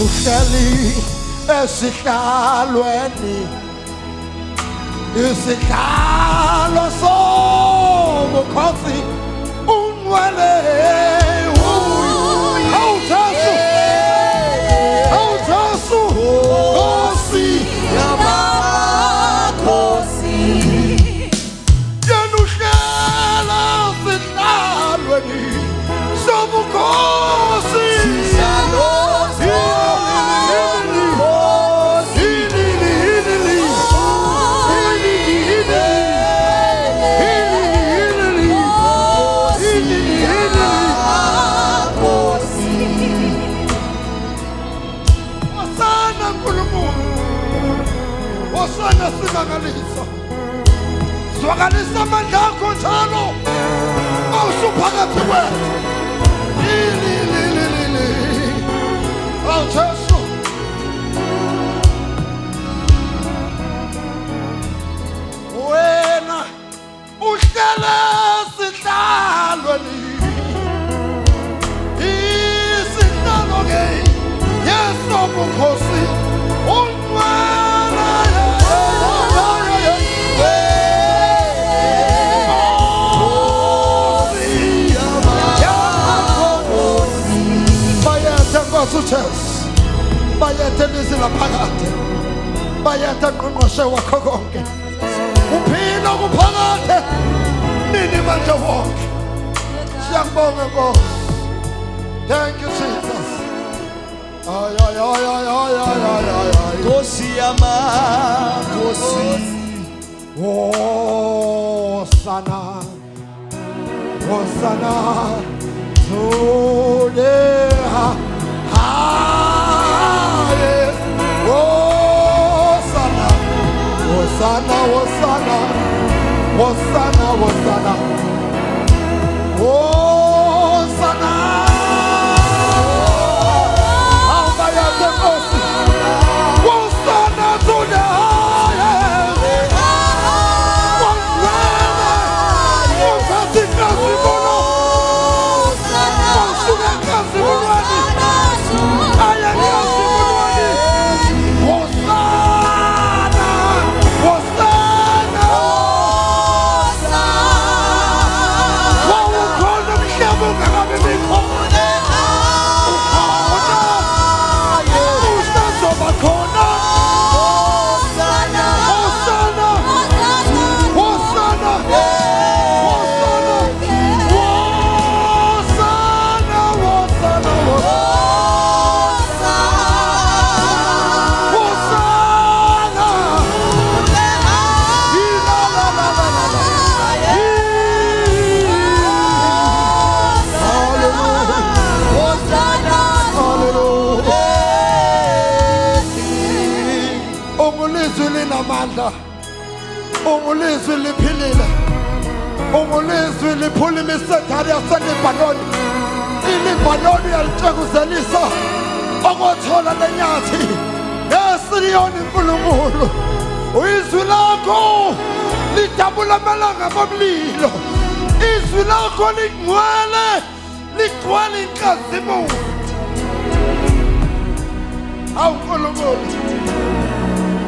uhleli esihlalweni isihlalo sobukhosi unwele awuthasu Nkosi yamakhosi yena uhlala esihlalweni sobukhosi Osana simangalisa zwakalisa amandla akho njalo awusuphakathi kwethu awuJesu wena uhlala esihlalweni isihlalo ke yesobukhosi bayethe lizwi laphakade bayethe ngqongqoshe wakho konke uphila kuphakade nini manje wonke siyabonga Nkosi. Thank you Jesus. Ay ay ay ay ay ay ay ay Nkosi yamakhosi Hosana Hosana Todeha Hosana Hosana Hosana Hosana Hosana Hosana Awubayathe Nkosi Hosana Todeha Ungulizwi liphilile ungulizwi liphula imisedari yaseLibanoni iLibanoni yalitshenguzelisa okothola lenyathi neSiriyoni uNkulunkulu izwi lakho lidabula amalanga bomlilo izwi lakho ligcwele inkazimulo awu uNkulunkulu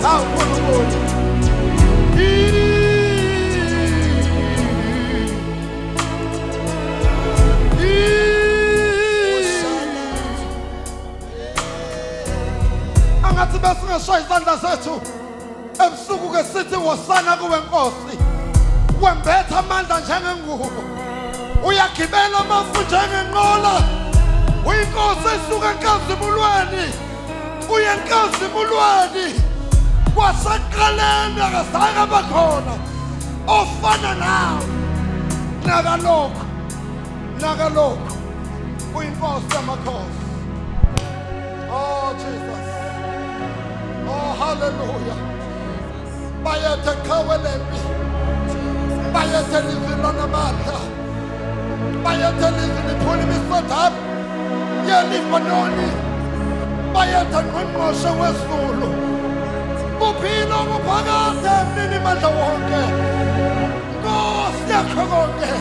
awu uNkulunkulu angathi besingeshaya izandla zethu ebusuku ke sithi wosana kuwe Nkosi wembetha amandla njengengubo uyagibela amafu njengenqola uyinkosi esuka enkazimulweni uye enkazimulweni kwasaqaleni akazange abakhona ofana nawe nakalokhu uyinkosi yamakhosi. Oh Jesus, oh hallelujah. Bayethe khawelembi bayethe lizwi lanamandla bayethe lizwi liphula imisedari yeLibanoni bayethe ngqongqoshe wezulu uphila kuphakade nini mandla wonke Nkosi yakho konke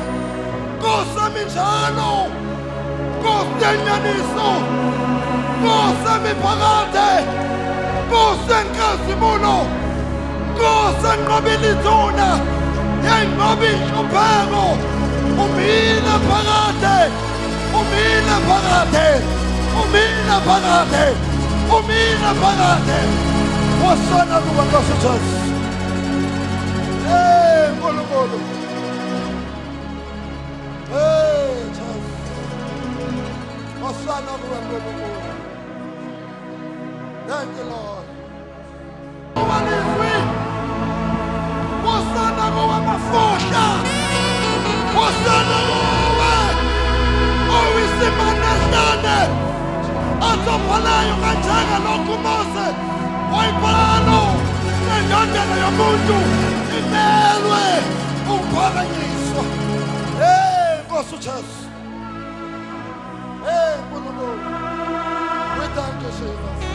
Nkosi yami njalo Nkosi yenyaniso Nkosi miphakade, Nkosi enkazimulo, Nkosi enqobile ithuna, yenqoba inhlupheko, umile phakade, umile phakade, umile phakade, umile phakade. Wasana kuba Nkosi Jesu. Hey, Nkulunkulu. Hey, Jesu. Wasana kuba Nkulunkulu. Thank you, Lord. Wasana kuba mafuhla. Wasana kuba owisimanahlane. Azophalayo kanjanga lokhu Mose wayibhala nendodana yomuntu imelwe ukuphakanyiswa. Hey, Nkosi Jesu. Hey, Nkulunkulu. We thank you, Jesus.